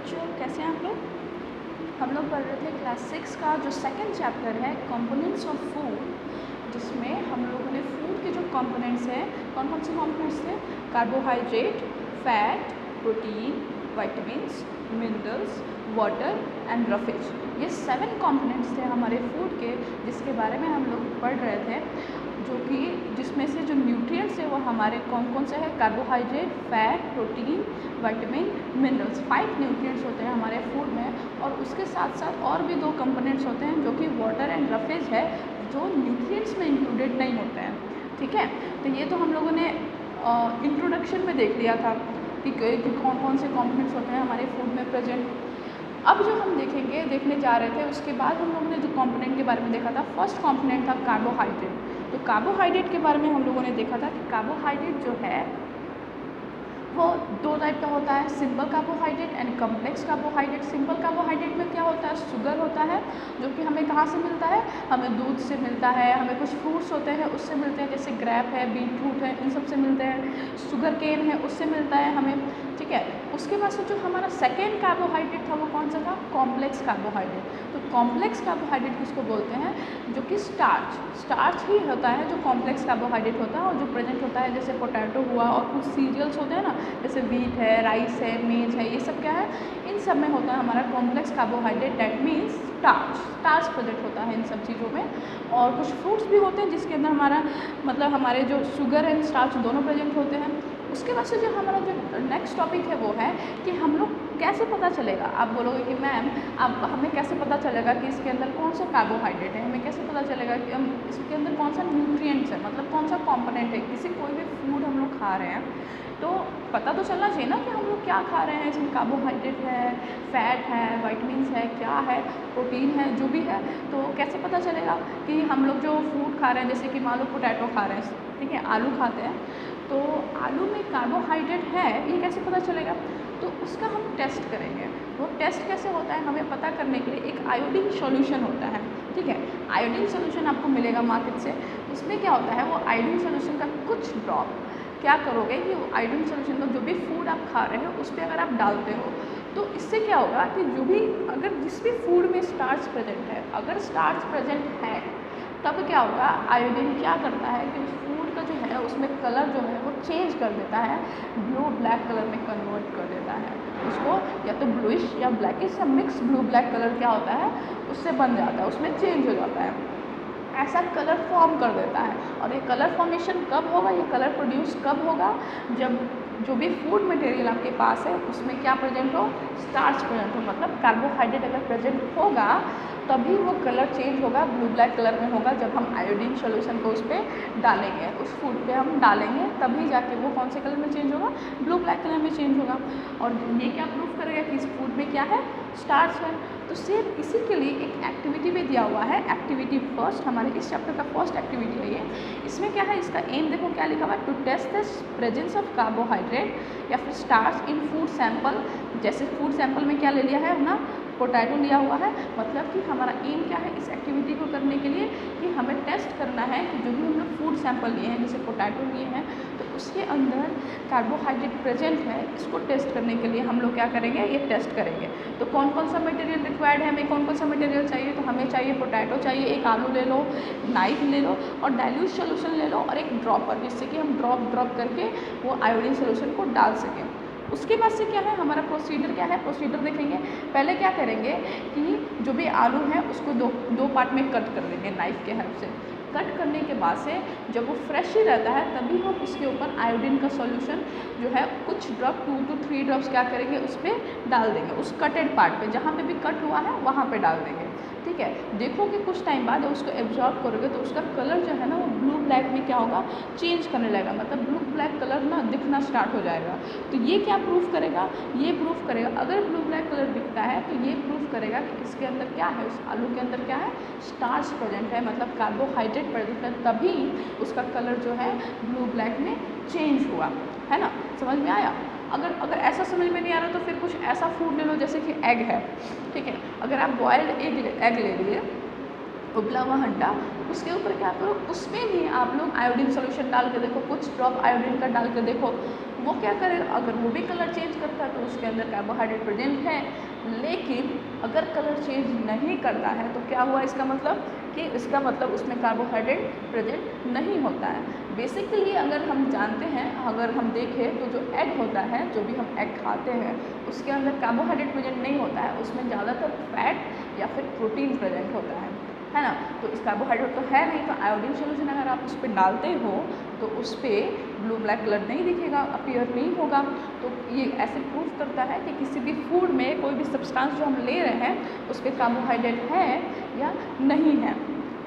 बच्चों, कैसे हैं आप लोग? हम लोग पढ़ रहे थे क्लास 6 का जो सेकंड चैप्टर है कंपोनेंट्स ऑफ फूड, जिसमें हम लोगों ने फूड के जो कंपोनेंट्स हैं, कौन कौन से कंपोनेंट्स थे? Carbohydrate, fat, protein, vitamins, minerals, water and roughage. ये 7 कंपोनेंट्स थे हमारे फूड के, जिसके बारे में हम लोग पढ़ रहे थे, जो कि जिसमें से जो न्यूट्रिएंट्स है वो हमारे कौन कौन से हैं? Carbohydrate, fat, protein, vitamin, minerals. 5 nutrients होते हैं हमारे फूड में, और उसके साथ साथ और भी 2 कंपोनेंट्स होते हैं जो कि वाटर एंड रफेज है, जो न्यूट्रिएंट्स में इंक्लूडेड नहीं होते हैं। ठीक है, तो ये तो हम लोगों ने इंट्रोडक्शन में देख लिया था कि कौन कौन से कंपोनेंट्स होते हैं हमारे फूड में प्रेजेंट। अब जो हम देखने जा रहे थे, उसके बाद हम लोगों ने जो कंपोनेंट के बारे में देखा था, फर्स्ट कंपोनेंट था कार्बोहाइड्रेट। तो कार्बोहाइड्रेट के बारे में हम लोगों ने देखा था कि कार्बोहाइड्रेट जो है वो 2 टाइप का होता है, simple carbohydrate and complex carbohydrate. Simple carbohydrate में क्या होता है? शुगर होता है, जो कि हमें कहाँ से मिलता है? हमें दूध से मिलता है, हमें कुछ फ्रूट्स होते हैं उससे मिलते हैं, जैसे ग्रेप है, बीटरूट है, इन सब से मिलते हैं। शुगर केन है, उससे मिलता है हमें। ठीक है, उसके बाद से जो हमारा सेकेंड कार्बोहाइड्रेट था वो कौन सा था? Complex carbohydrate. तो कॉम्प्लेक्स कार्बोहाइड्रेट किसको बोलते हैं? जो कि स्टार्च ही होता है जो कॉम्प्लेक्स कार्बोहाइड्रेट होता है, और जो प्रेजेंट होता है जैसे पोटैटो हुआ और कुछ सीरियल्स होते हैं ना, जैसे व्हीट है, राइस है, मेज है, ये सब क्या है? इन सब में होता है हमारा complex carbohydrate, that means starch present होता है इन सब चीज़ों में। और कुछ फ्रूट्स भी होते हैं जिसके अंदर हमारा मतलब हमारे जो शुगर एंड स्टार्च दोनों प्रेजेंट होते हैं। उसके बाद से जो हमारा जो नेक्स्ट टॉपिक है वो है कि हम लोग कैसे पता चलेगा? आप बोलोगे कि मैम अब हमें कैसे पता चलेगा कि इसके अंदर कौन सा कार्बोहाइड्रेट है? हमें कैसे पता चलेगा कि हम इसके अंदर कौन सा न्यूट्रिएंट्स है, मतलब कौन सा कंपोनेंट है? किसी कोई भी फूड हम लोग खा रहे हैं तो पता तो चलना चाहिए ना कि हम लोग क्या खा रहे हैं। इसमें कार्बोहाइड्रेट है, फैट है, विटामिन्स है, क्या है, प्रोटीन है, जो भी है। तो कैसे पता चलेगा कि हम लोग जो फूड खा रहे हैं, जैसे कि मान लो पोटैटो खा रहे हैं, ठीक है, आलू खाते हैं, तो आलू में कार्बोहाइड्रेट है, ये कैसे पता चलेगा? तो उसका हम टेस्ट करेंगे। वो टेस्ट कैसे होता है? हमें पता करने के लिए एक आयोडीन सॉल्यूशन होता है। ठीक है, आयोडीन सॉल्यूशन आपको मिलेगा मार्केट से। उसमें क्या होता है? वो आयोडीन सॉल्यूशन का कुछ ड्रॉप क्या करोगे कि वो आयोडीन सॉल्यूशन को जो भी फूड आप खा रहे हो उस पर अगर आप डालते हो, तो इससे क्या होगा कि जो भी अगर जिस भी फूड में स्टार्च प्रेजेंट है, अगर स्टार्च प्रेजेंट है, तब क्या होगा? आयोडीन क्या करता है कि उस फूड का जो है उसमें कलर जो है वो चेंज कर देता है, ब्लू ब्लैक कलर में कन्वर्ट कर देता है उसको, या तो ब्लूइश या ब्लैकिश या मिक्स ब्लू ब्लैक कलर क्या होता है उससे बन जाता है, उसमें चेंज हो जाता है, ऐसा कलर फॉर्म कर देता है। और ये कलर फॉर्मेशन कब होगा? ये कलर प्रोड्यूस कब होगा? जब जो भी फूड मटेरियल आपके पास है उसमें क्या प्रेजेंट हो? स्टार्च प्रेजेंट हो, मतलब कार्बोहाइड्रेट अगर प्रेजेंट होगा तभी वो कलर चेंज होगा, ब्लू ब्लैक कलर में होगा। जब हम आयोडीन सॉल्यूशन को उस पर डालेंगे, उस फूड पे हम डालेंगे, तभी जाके वो कौन से कलर में चेंज होगा? ब्लू ब्लैक कलर में चेंज होगा। और ये क्या प्रूफ करेगा कि इस फूड में क्या है? स्टार्च है। तो सेम इसी के लिए एक एक्टिविटी भी दिया हुआ है, एक्टिविटी फर्स्ट, हमारे इस चैप्टर का फर्स्ट एक्टिविटी है ये। इसमें क्या है? इसका एम देखो क्या लिखा हुआ है? To test the presence of carbohydrate या फिर स्टार्च इन फूड सैंपल। जैसे फूड सैंपल में क्या ले लिया है ना, पोटैटो लिया हुआ है, मतलब कि हमारा एम क्या है इस एक्टिविटी को करने के लिए कि हमें टेस्ट करना है कि जो भी हम लोग फूड सैंपल लिए हैं, जैसे पोटैटो लिए हैं, तो उसके अंदर कार्बोहाइड्रेट प्रेजेंट है। इसको टेस्ट करने के लिए हम लोग क्या करेंगे? ये टेस्ट करेंगे। तो कौन कौन सा मटेरियल रिक्वायर्ड है? हमें कौन कौन सा मटेरियल चाहिए? तो हमें चाहिए पोटैटो चाहिए, एक आलू ले लो, नाइफ ले लो, और डाइल्यूट सोल्यूशन ले लो, और एक ड्रॉपर, जिससे कि हम ड्रॉप करके वो आयोडीन सोल्यूशन को डाल सकें। उसके बाद से क्या है हमारा प्रोसीजर? क्या है प्रोसीजर? देखेंगे पहले क्या करेंगे कि जो भी आलू है उसको दो पार्ट में कट कर लेंगे नाइफ के हेल्प से। कट करने के बाद से जब वो फ्रेश ही रहता है तभी हम उसके ऊपर आयोडीन का सॉल्यूशन जो है कुछ ड्रॉप 2 to 3 ड्रॉप्स क्या करेंगे? उस पर डाल देंगे, उस कटेड पार्ट पे, जहाँ पे भी कट हुआ है वहाँ पे डाल देंगे। ठीक है, देखो कि कुछ टाइम बाद उसको एब्जॉर्ब करोगे तो उसका कलर जो है ना वो ब्लू ब्लैक में क्या होगा? चेंज करने लगेगा, मतलब ब्लू ब्लैक कलर ना दिखना स्टार्ट हो जाएगा। तो ये क्या प्रूफ करेगा? ये प्रूफ करेगा, अगर ब्लू ब्लैक कलर दिखता है तो ये प्रूफ करेगा कि इसके अंदर क्या है, उस आलू के अंदर क्या है? स्टार्च प्रेजेंट है, मतलब कार्बोहाइड्रेट प्रेजेंट है, तभी उसका कलर जो है ब्लू ब्लैक में चेंज हुआ है ना। समझ में आया? अगर ऐसा समझ में नहीं आ रहा तो फिर कुछ ऐसा फूड ले लो जैसे कि एग है। ठीक है, अगर आप बॉयल्ड एग ले लिए, उबला हुआ अंडा, उसके ऊपर क्या करो? उसमें भी आप लोग आयोडीन सॉल्यूशन डाल के देखो, कुछ ड्रॉप आयोडीन का डाल के देखो, वो क्या करेगा, अगर वो भी कलर चेंज करता है तो उसके अंदर कार्बोहाइड्रेट प्रेजेंट है। लेकिन अगर कलर चेंज नहीं करता है तो क्या हुआ, इसका मतलब कि इसका मतलब उसमें कार्बोहाइड्रेट प्रेजेंट नहीं होता है। बेसिकली अगर हम जानते हैं, अगर हम देखें तो जो एग होता है, जो भी हम एग खाते हैं उसके अंदर कार्बोहाइड्रेट प्रेजेंट नहीं होता है, उसमें ज़्यादातर फैट या फिर प्रोटीन प्रेजेंट होता है ना। तो इस कार्बोहाइड्रेट तो है नहीं, तो आयोडीन सोल्यूशन अगर आप उस पर डालते हो तो उस पर ब्लू ब्लैक कलर नहीं दिखेगा, अपीयर नहीं होगा। तो ये ऐसे प्रूव करता है कि किसी भी फूड में कोई भी सब्सटेंस जो हम ले रहे हैं उस पर कार्बोहाइड्रेट है या नहीं है।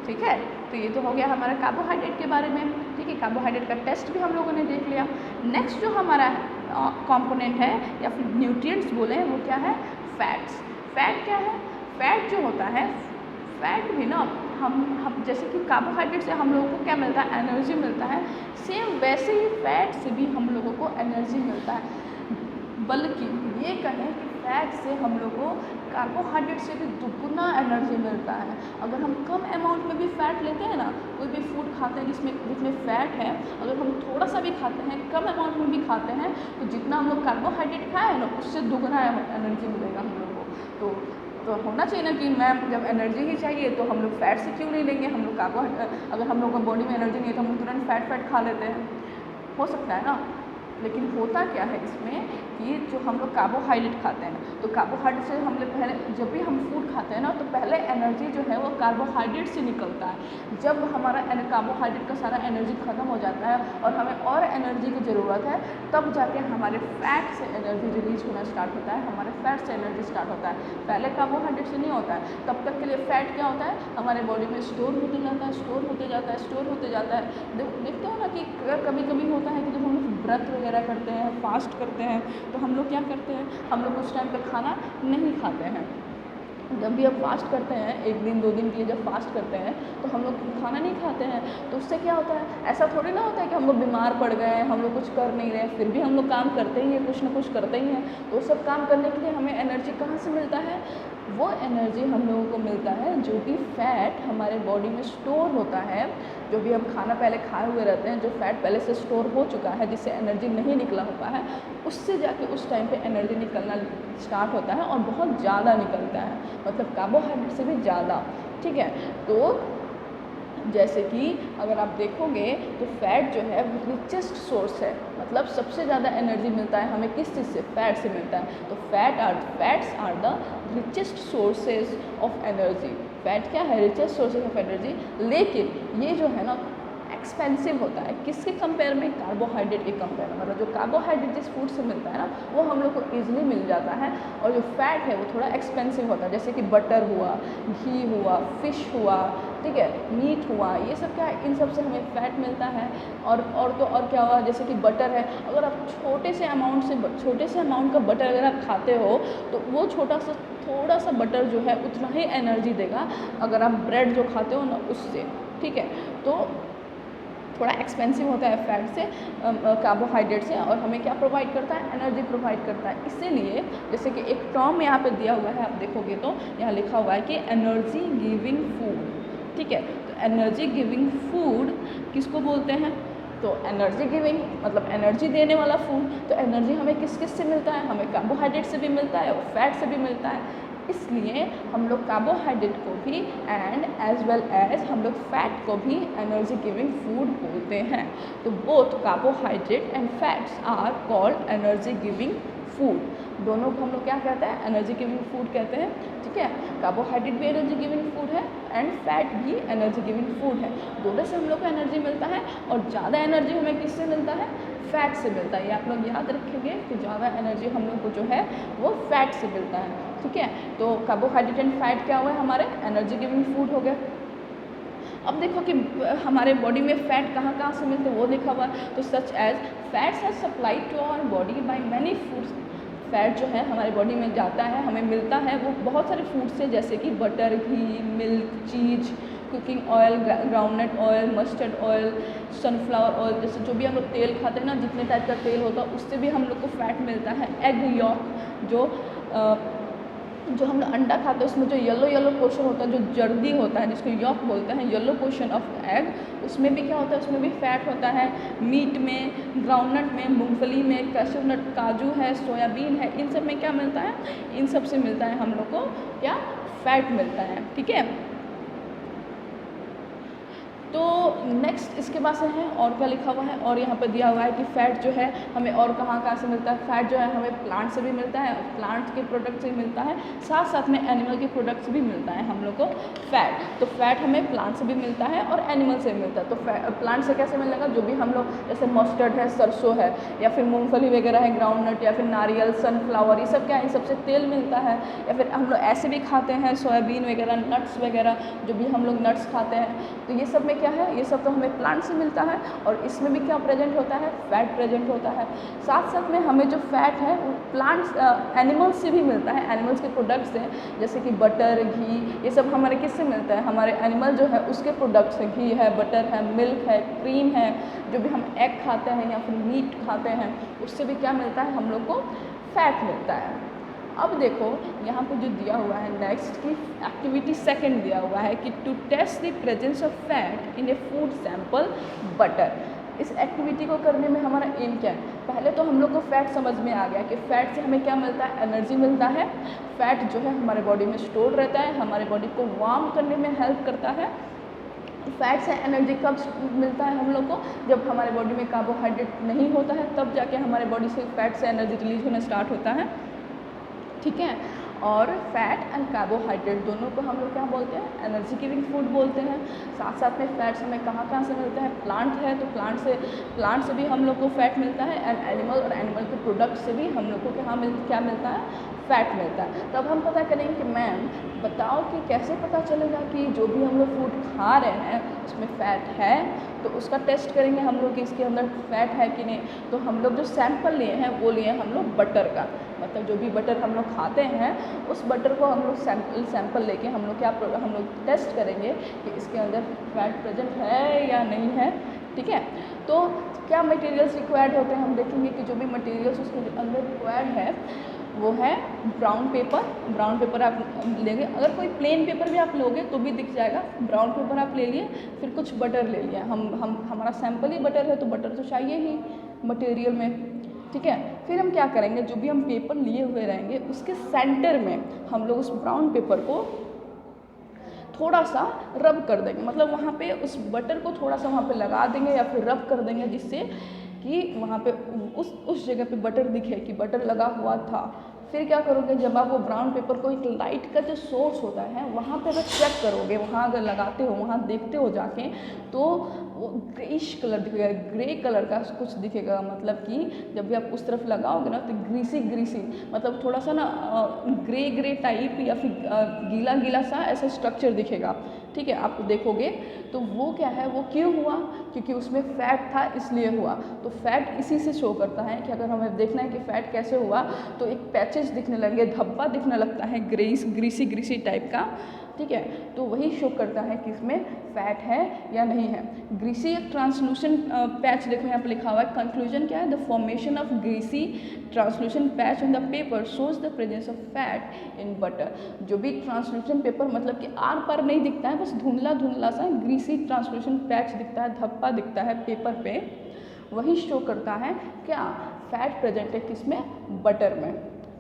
ठीक है, तो ये तो हो गया हमारा कार्बोहाइड्रेट के बारे में। ठीक है, कार्बोहाइड्रेट का टेस्ट भी हम लोगों ने देख लिया। नेक्स्ट जो हमारा कंपोनेंट है या फिर न्यूट्रिएंट्स बोले वो क्या है, फैट्स। फैट क्या है, फैट जो होता है, फैट भी ना हम जैसे कि कार्बोहाइड्रेट से हम लोगों को क्या मिलता है, एनर्जी मिलता है, सेम वैसे ही फैट से भी हम लोगों को एनर्जी मिलता है। बल्कि ये कहें कि फैट से हम लोग को कार्बोहाइड्रेट से भी दुगुना एनर्जी मिलता है। अगर हम कम अमाउंट में भी फैट लेते हैं ना, कोई भी फूड खाते हैं जिसमें फैट है, अगर हम थोड़ा सा भी खाते हैं, कम अमाउंट में भी खाते हैं, तो जितना हम लोग कार्बोहाइड्रेट खाए हैं ना उससे दुगुना एनर्जी मिलेगा हम लोग को। तो होना चाहिए ना कि मैम जब एनर्जी ही चाहिए तो हम लोग फैट से क्यों नहीं लेंगे, हम लोग कार्बोहाइड्रेट, अगर हम लोग को बॉडी में एनर्जी नहीं है तो हम लोग तुरंत फैट खा लेते हैं, हो सकता है ना। लेकिन होता क्या है इसमें कि जो हम लोग कार्बोहाइड्रेट खाते हैं तो कार्बोहाइड्रेट से हम लोग पहले जब भी हम फूड खाते हैं ना तो पहले एनर्जी जो है वो कार्बोहाइड्रेट से निकलता है। जब हमारा कार्बोहाइड्रेट का सारा एनर्जी ख़त्म हो जाता है और हमें और एनर्जी की ज़रूरत है, तब जाके हमारे फैट से एनर्जी रिलीज होना स्टार्ट होता है, हमारे फैट से एनर्जी स्टार्ट होता है। पहले कार्बोहाइड्रेट से नहीं होता है, तब तक के लिए फैट क्या होता है, हमारे बॉडी में स्टोर होते जाता है, स्टोर होते जाता है, स्टोर होते जाता है। देखते हो ना कि कभी कभी होता है कि जब हम व्रत वगैरह करते हैं, फास्ट करते हैं, तो हम लोग क्या करते हैं, हम लोग उस टाइम पर खाना नहीं खाते हैं। जब भी हम फास्ट करते हैं, 1 दिन 2 दिन के लिए जब फास्ट करते हैं तो हम लोग खाना नहीं खाते हैं। तो उससे क्या होता है, ऐसा थोड़ी ना होता है कि हम लोग बीमार पड़ गए हैं, हम लोग कुछ कर नहीं रहे, फिर भी हम लोग काम करते ही हैं, कुछ ना कुछ करते ही हैं। तो सब काम करने के लिए हमें एनर्जी कहाँ से मिलता है, वो एनर्जी हम लोगों को मिलता है जो कि फ़ैट हमारे बॉडी में स्टोर होता है। जो भी हम खाना पहले खाए हुए रहते हैं, जो फैट पहले से स्टोर हो चुका है, जिससे एनर्जी नहीं निकला होता है, उससे जाके उस टाइम पे एनर्जी निकलना स्टार्ट होता है और बहुत ज़्यादा निकलता है, मतलब कार्बोहाइड्रेट से भी ज़्यादा। ठीक है, तो जैसे कि अगर आप देखोगे तो फैट जो है वो रिचेस्ट सोर्स है, मतलब सबसे ज़्यादा एनर्जी मिलता है हमें किस चीज़ से, फैट से मिलता है। तो fats are the richest sources of energy. Fat क्या है, रिचेस्ट सोर्सेज ऑफ एनर्जी। लेकिन ये जो है ना एक्सपेंसिव होता है, किसके कंपेयर में, कार्बोहाइड्रेट के कंपेयर में। मतलब जो कार्बोहाइड्रेट जिस फूड से मिलता है ना वो हम लोग को ईजिली मिल जाता है, और जो फैट है वो थोड़ा एक्सपेंसिव होता है। जैसे कि बटर हुआ, घी हुआ, फिश हुआ, ठीक है, मीट हुआ, ये सब क्या है, इन सब से हमें फैट मिलता है। और क्या हुआ, जैसे कि बटर है, अगर आप छोटे से अमाउंट का बटर अगर आप खाते हो तो वो थोड़ा सा बटर जो है उतना ही एनर्जी देगा अगर आप ब्रेड जो खाते हो ना उससे। ठीक है, तो थोड़ा एक्सपेंसिव होता है फैट से, कार्बोहाइड्रेट से, और हमें क्या प्रोवाइड करता है, एनर्जी प्रोवाइड करता है। इसीलिए जैसे कि एक टर्म यहाँ पे दिया हुआ है, आप देखोगे तो यहाँ लिखा हुआ है कि एनर्जी गिविंग फूड। ठीक है, तो एनर्जी गिविंग फूड किसको बोलते हैं, तो एनर्जी गिविंग मतलब एनर्जी देने वाला फूड। तो एनर्जी हमें किस से मिलता है, हमें कार्बोहाइड्रेट से भी मिलता है और फैट से भी मिलता है। इसलिए हम लोग कार्बोहाइड्रेट को भी एंड एज वेल एज हम लोग फैट को भी एनर्जी गिविंग फूड बोलते हैं। तो both carbohydrate and fats are called energy giving food. दोनों को हम लोग क्या कहते हैं, एनर्जी गिविंग फूड कहते हैं। ठीक है, कार्बोहाइड्रेट भी एनर्जी गिविंग फूड है एंड फैट भी एनर्जी गिविंग फूड है। दोनों से हम लोग को एनर्जी मिलता है, और ज़्यादा एनर्जी हमें किससे मिलता है, फैट से मिलता है। ये आप लोग याद रखेंगे कि ज़्यादा एनर्जी हम लोग को जो है वो फैट से मिलता है। ठीक है, तो कार्बोहाइड्रेट एंड फैट क्या हुआ है, हमारे एनर्जी गिविंग फूड हो गया। अब देखो कि हमारे बॉडी में फ़ैट कहाँ से मिलते हैं वो लिखा हुआ है। तो such as fats are supplied to our body by many foods. Fat जो है हमारे बॉडी में जाता है, हमें मिलता है वो बहुत सारे फूड से, जैसे कि butter, ghee, milk, cheese, cooking oil, groundnut oil, mustard oil, sunflower oil, जैसे जो भी हम लोग तेल खाते हैं ना, जितने टाइप का तेल होता है उससे भी हम लोग को फैट मिलता है। एग यॉक जो जो हम लोग अंडा खाते हैं उसमें जो येलो येलो पोर्शन होता है, जो जर्दी होता है, जिसको यॉक बोलते हैं, येलो पोर्शन ऑफ एग, उसमें भी क्या होता है, उसमें भी फैट होता है। मीट में, ग्राउंडनट में, मूंगफली में, कैशू नट, काजू है, सोयाबीन है, इन सब में क्या मिलता है, इन सब से मिलता है हम लोग को क्या, फैट मिलता है। ठीक है, तो नेक्स्ट इसके पास है और क्या लिखा हुआ है, और यहाँ पर दिया हुआ है कि फ़ैट जो है हमें और कहाँ से मिलता है। फ़ैट जो है हमें प्लांट से भी मिलता है, प्लांट के प्रोडक्ट से भी मिलता है, साथ साथ में एनिमल के प्रोडक्ट से भी मिलता है हम लोग को फ़ैट। तो फ़ैट हमें प्लांट से भी मिलता है और एनिमल से भी मिलता है। तो प्लांट से कैसे मिलेगा, जो भी हम लोग जैसे मस्टर्ड है, सरसों है, या फिर मूँगफली वगैरह है, ग्राउंडनट, या फिर नारियल, सनफ्लावर, ये सब क्या है, इन सबसे तेल मिलता है। या फिर हम लोग ऐसे भी खाते हैं सोयाबीन वगैरह, नट्स वगैरह, जो भी हम लोग नट्स खाते हैं, तो ये सब में क्या है, ये सब तो हमें प्लांट से मिलता है। और इसमें भी क्या प्रेजेंट होता है, फैट प्रेजेंट होता है। साथ साथ में हमें जो फैट है वो प्लांट्स, एनिमल्स से भी मिलता है, एनिमल्स के प्रोडक्ट्स हैं, जैसे कि बटर, घी, ये सब हमारे किससे मिलता है, हमारे एनिमल जो है उसके प्रोडक्ट्स हैं। घी है, बटर है, मिल्क है, क्रीम है, जो भी हम एग खाते हैं या फिर मीट खाते हैं, उससे भी क्या मिलता है, हम लोग को फैट मिलता है। अब देखो यहाँ पे जो दिया हुआ है नेक्स्ट की एक्टिविटी सेकंड दिया हुआ है कि to test the presence of fat in a food sample butter. इस एक्टिविटी को करने में हमारा एम क्या है, पहले तो हम लोग को फैट समझ में आ गया कि फैट से हमें क्या मिलता है, एनर्जी मिलता है। फैट जो है हमारे बॉडी में स्टोर रहता है, हमारे बॉडी को वार्म करने में हेल्प करता है। फैट से एनर्जी कब मिलता है हम लोग को, जब हमारे बॉडी में कार्बोहाइड्रेट नहीं होता है, तब जाके हमारे बॉडी से फैट से एनर्जी रिलीज होना स्टार्ट होता है। ठीक है, और फैट एंड कार्बोहाइड्रेट दोनों को हम लोग क्या बोलते हैं, एनर्जी गिविंग फूड बोलते हैं। साथ साथ में फैट्स हमें कहाँ से मिलता है, प्लांट है तो प्लांट से भी हम लोग को फैट मिलता है, एंड एनिमल और एनिमल के प्रोडक्ट से भी हम लोग को क्या मिलता है, फैट मिलता है। तो अब हम पता करेंगे कि मैम बताओ कि कैसे पता चलेगा कि जो भी हम लोग फूड खा रहे हैं उसमें फ़ैट है, तो उसका टेस्ट करेंगे हम लोग कि इसके अंदर फैट है कि नहीं। तो हम लोग जो सैंपल लिए हैं वो लिए हम लोग बटर का, मतलब जो भी बटर हम लोग खाते हैं उस बटर को हम लोग सैंपल लेके हम लोग टेस्ट करेंगे कि इसके अंदर फैट प्रेजेंट है या नहीं है। ठीक है, तो क्या मटेरियल्स रिक्वायर्ड होते हैं, हम देखेंगे कि जो भी मटेरियल्स उसके अंदर रिक्वायर्ड है वो है ब्राउन पेपर आप लेंगे, अगर कोई प्लेन पेपर भी आप लोगे तो भी दिख जाएगा। ब्राउन पेपर आप ले लिए, फिर कुछ बटर ले लिया, हमारा सैंपल ही बटर है तो बटर तो चाहिए ही मटेरियल में। ठीक है, फिर हम क्या करेंगे, जो भी हम पेपर लिए हुए रहेंगे उसके सेंटर में हम लोग उस ब्राउन पेपर को थोड़ा सा रब कर देंगे, मतलब वहाँ पे उस बटर को थोड़ा सा वहाँ पे लगा देंगे या फिर रब कर देंगे, जिससे कि वहाँ पे उस जगह पे बटर दिखे कि बटर लगा हुआ था। फिर क्या करोगे, जब आप वो ब्राउन पेपर को एक लाइट का जो सोर्स होता है वहाँ पे अगर चेक करोगे, वहाँ अगर लगाते हो, वहाँ देखते हो जाके, तो वो ग्रेइश कलर दिखेगा, ग्रे कलर का कुछ दिखेगा, मतलब कि जब भी आप उस तरफ लगाओगे ना तो ग्रीसी मतलब थोड़ा सा ना ग्रे टाइप या फिर गीला सा ऐसा स्ट्रक्चर दिखेगा। ठीक है, आप देखोगे तो वो क्या है, वो क्यों हुआ, क्योंकि उसमें फैट था इसलिए हुआ। तो फैट इसी से शो करता है कि अगर हमें देखना है कि फैट कैसे हुआ, तो एक पैचेस दिखने लगेंगे, धब्बा दिखने लगता है ग्रीसी टाइप का। ठीक है, तो वही शो करता है कि इसमें फैट है या नहीं है। ग्रीसी ट्रांसलूशन पैच देखो यहाँ पर लिखा हुआ है, कंक्लूजन क्या है, the formation of greasy translucent patch on the paper shows the presence of fat in butter. जो भी ट्रांसलूशन पेपर मतलब कि आर पार नहीं दिखता है, बस धुंधला सा ग्रीसी ट्रांसलूशन पैच दिखता है, धब्बा दिखता है पेपर पे, वही शो करता है क्या, फैट प्रेजेंट है किसमें, बटर में।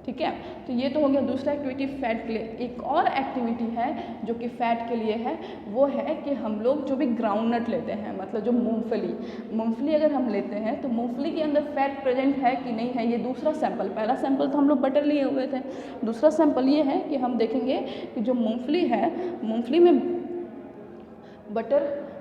ठीक है, तो ये तो हो गया दूसरा एक्टिविटी फैट के लिए। एक और एक्टिविटी है जो कि फैट के लिए है, वो है कि हम लोग जो भी ग्राउंडनट लेते हैं, मतलब जो मूंगफली अगर हम लेते हैं तो मूंगफली के अंदर फैट प्रेजेंट है कि नहीं है, ये दूसरा सैंपल। पहला सैंपल तो हम लोग बटर लिए हुए थे, दूसरा सैंपल ये है कि हम देखेंगे कि जो मूंगफली है, मूंगफली में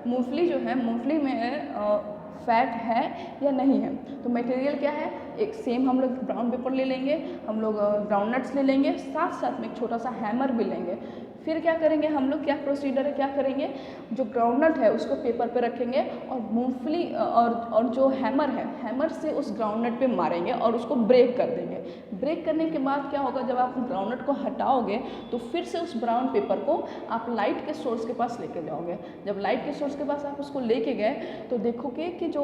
मूंगफली जो है, मूंगफली में फैट है या नहीं है। तो मटेरियल क्या है, एक सेम हम लोग ब्राउन पेपर ले लेंगे, हम लोग ग्राउंडनट्स ले लेंगे, साथ में एक छोटा सा हैमर भी लेंगे। फिर क्या करेंगे हम लोग, क्या प्रोसीजर है, क्या करेंगे, जो ग्राउंडनट है उसको पेपर पे रखेंगे और मूंगफली और जो हैमर है, हैमर से उस ग्राउंडनट पे मारेंगे और उसको ब्रेक कर देंगे। ब्रेक करने के बाद क्या होगा, जब आप ग्राउंडनट को हटाओगे तो फिर से उस ब्राउन पेपर को आप लाइट के सोर्स के पास लेके जाओगे। जब लाइट के सोर्स के पास आप उसको लेके गए तो देखोगे कि जो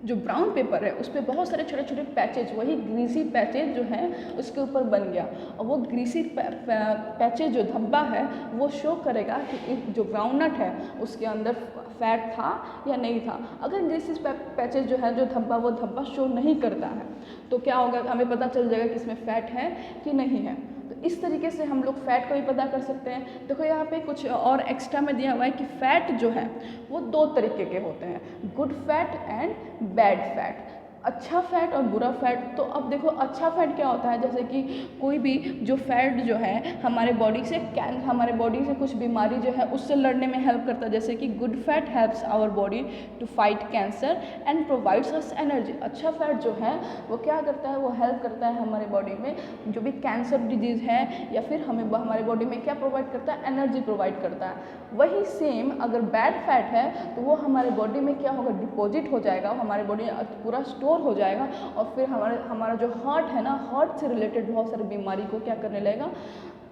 जो ब्राउन पेपर है उस पर बहुत सारे छोटे छोटे पैचेज, वही ग्रीसी पैचेज जो हैं उसके ऊपर बन गया, और वो ग्रीसी पैचेज जो धब्बा है वो शो करेगा कि जो ब्राउन नट है उसके अंदर फैट था या नहीं था। अगर ग्रीसी पैचेज जो है, जो धब्बा, वो धब्बा शो नहीं करता है तो क्या होगा, हमें पता चल जाएगा कि इसमें फैट है कि नहीं है। तो इस तरीके से हम लोग फैट को भी पता कर सकते हैं। देखो यहाँ पे कुछ और एक्स्ट्रा में दिया हुआ है कि फैट जो है वो 2 तरीके के होते हैं, good fat and bad fat, अच्छा फैट और बुरा फैट। तो अब देखो अच्छा फैट क्या होता है, जैसे कि कोई भी जो फैट जो है हमारे बॉडी से कुछ बीमारी जो है उससे लड़ने में हेल्प करता है, जैसे कि good fat helps our body to fight cancer and provides us energy. अच्छा फैट जो है वो क्या करता है, वो हेल्प करता है हमारे बॉडी में जो भी कैंसर डिजीज़ है या फिर हमें हमारे बॉडी में क्या प्रोवाइड करता है, एनर्जी प्रोवाइड करता है। वही सेम अगर बैड फैट है तो वो हमारे बॉडी में क्या होगा, डिपॉजिट हो जाएगा, हमारे बॉडी में पूरा स्टोर हो जाएगा, और फिर हमारा जो हार्ट है ना, हार्ट से रिलेटेड बहुत सारी बीमारी को क्या करने लगेगा,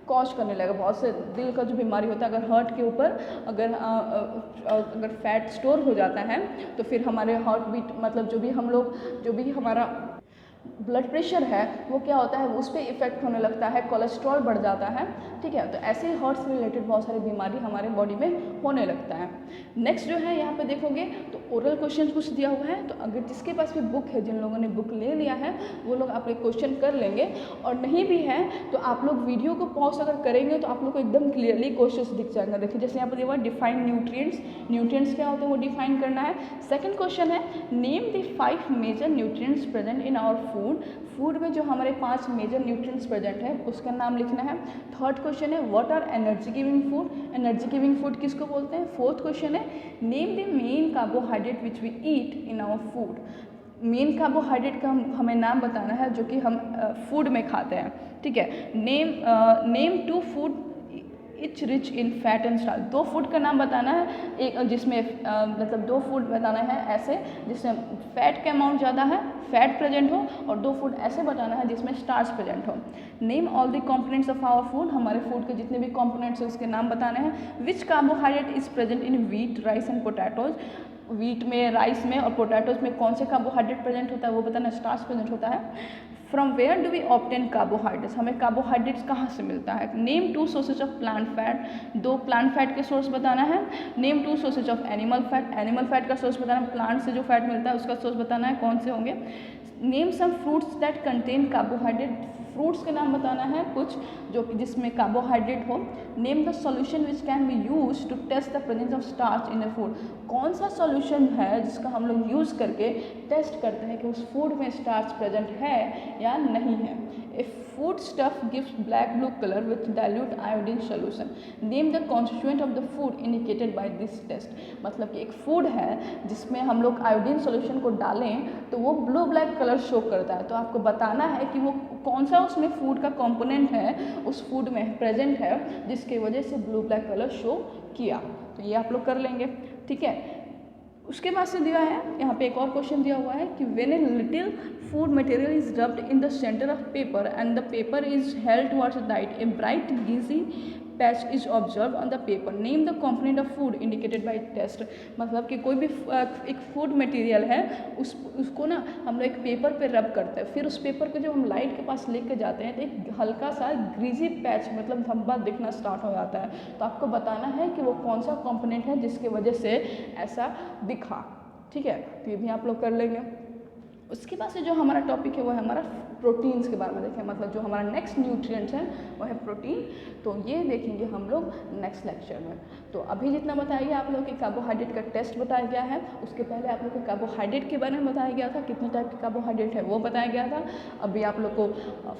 कॉज करने लगेगा। बहुत से दिल का जो बीमारी होता है, अगर हार्ट के ऊपर अगर फैट स्टोर हो जाता है तो फिर हमारे हार्ट बीट, मतलब जो भी हमारा ब्लड प्रेशर है वो क्या होता है, उस पर इफेक्ट होने लगता है, कोलेस्ट्रॉल बढ़ जाता है, ठीक है। तो ऐसे ही हार्ट से रिलेटेड बहुत सारी बीमारी हमारे बॉडी में होने लगता है। नेक्स्ट जो है यहाँ पे देखोगे तो ओरल क्वेश्चन कुछ दिया हुआ है, तो अगर जिसके पास भी बुक है, जिन लोगों ने बुक ले लिया है वो लोग आप एक क्वेश्चन कर लेंगे, और नहीं भी है तो आप लोग वीडियो को पॉज अगर करेंगे तो आप लोग को एकदम क्लियरली क्वेश्चन दिख जाएगा। देखिए जैसे यहाँ पर दिया हुआ डिफाइन न्यूट्रिएंट्स क्या होते हैं वो डिफाइन करना है। सेकेंड क्वेश्चन है name the 5 major nutrients present in our food में जो हमारे 5 मेजर न्यूट्रिएंट्स प्रेजेंट है उसका नाम लिखना है। थर्ड क्वेश्चन है what are energy giving food किसको बोलते हैं। फोर्थ क्वेश्चन है name the main carbohydrate which we eat in our food. Main carbohydrate का हमें नाम बताना है जो कि हम फूड में खाते हैं, ठीक है। Name 2 food etch rich in fat and starch. 2 food का नाम बताना है, एक जिसमें मतलब 2 फूड बताना है ऐसे जिसमें फैट का अमाउंट ज़्यादा है, फैट प्रेजेंट हो, और 2 फूड ऐसे बताना है जिसमें स्टार्च प्रेजेंट हो। Name all the components of our food. हमारे फूड के जितने भी कंपोनेंट्स हैं उसके नाम बताने हैं। Which carbohydrate is present in wheat, rice and potatoes. Wheat में, राइस में और पोटैटोज में कौन से कार्बोहाइड्रेट प्रेजेंट होता है वो बताना, स्टार्च प्रेजेंट होता है। From where do we obtain carbohydrates, हमें कार्बोहाइड्रेट्स कहाँ से मिलता है। Name 2 sources of plant fat, 2 plant fat के सोर्स बताना है। Name 2 sources of animal fat का सोर्स बताना है, प्लांट से जो फैट मिलता है उसका सोर्स बताना है, कौन से होंगे। Name some fruits that contain carbohydrate, fruits के नाम बताना है कुछ जो कि जिसमें कार्बोहाइड्रेट हो। Name the solution which can be use to test the presence of starch in a food, कौन सा सॉल्यूशन है जिसका हम लोग यूज़ करके टेस्ट करते हैं कि उस फूड में स्टार्च प्रेजेंट है या नहीं है। If food stuff gives black blue colour with dilute iodine solution. Name the constituent of the food indicated by this test, मतलब कि एक फूड है जिसमें हम लोग आयोडीन सोल्यूशन को डालें तो वो ब्लू ब्लैक कलर शो करता है, तो आपको बताना है कि वो कौन सा उसमें फूड का कंपोनेंट है उस फूड में प्रेजेंट है जिसकी वजह से ब्लू ब्लैक कलर शो किया। तो ये आप लोग कर लेंगे, ठीक है। उसके बाद से दिया है यहाँ पे एक और क्वेश्चन दिया हुआ है कि when a little food material is rubbed in the centre of paper and the paper is held towards the light, a bright greasy patch is observe on the paper. Name the component of food indicated by test, मतलब कि कोई भी एक food material है उसको ना हम लोग एक पेपर पे रब करते हैं, फिर उस पेपर को जब हम लाइट के पास लेके जाते हैं तो एक हल्का सा ग्रीजी पैच मतलब धब्बा दिखना स्टार्ट हो जाता है। तो आपको बताना है कि वो कौन सा कंपोनेंट है जिसकी वजह से ऐसा दिखा, ठीक है। तो ये भी आप लोग कर लेंगे। उसके बाद से जो हमारा टॉपिक है वो है हमारा प्रोटीन्स के बारे में देखें, मतलब जो हमारा नेक्स्ट न्यूट्रिएंट्स है वो है प्रोटीन। तो ये देखेंगे हम लोग नेक्स्ट लेक्चर में। तो अभी जितना बताया गया आप लोग के कार्बोहाइड्रेट का टेस्ट बताया गया है, उसके पहले आप लोग को कार्बोहाइड्रेट के बारे में बताया गया था, कितने टाइप के कार्बोहाइड्रेट है वो बताया गया था। अभी आप लोग को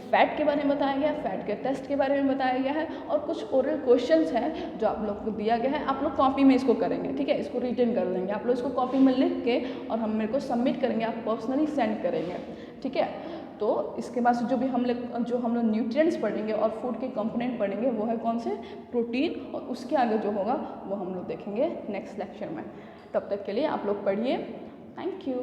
फैट के बारे में बताया गया, फैट के टेस्ट के बारे में बताया गया है, और कुछ ओरल क्वेश्चंस हैं जो आप लोग को दिया गया है। आप लोग कॉपी में इसको करेंगे, ठीक है, इसको रिटन कर लेंगे आप लोग, इसको कॉपी में लिख के और हम मेरे को सबमिट करेंगे, आप पर्सनली सेंड करेंगे, ठीक है। तो इसके बाद जो हम लोग न्यूट्रिएंट्स पढ़ेंगे और फूड के कंपोनेंट पढ़ेंगे वो है कौन से, प्रोटीन, और उसके आगे जो होगा वो हम लोग देखेंगे नेक्स्ट लेक्चर में। तब तक के लिए आप लोग पढ़िए। Thank you.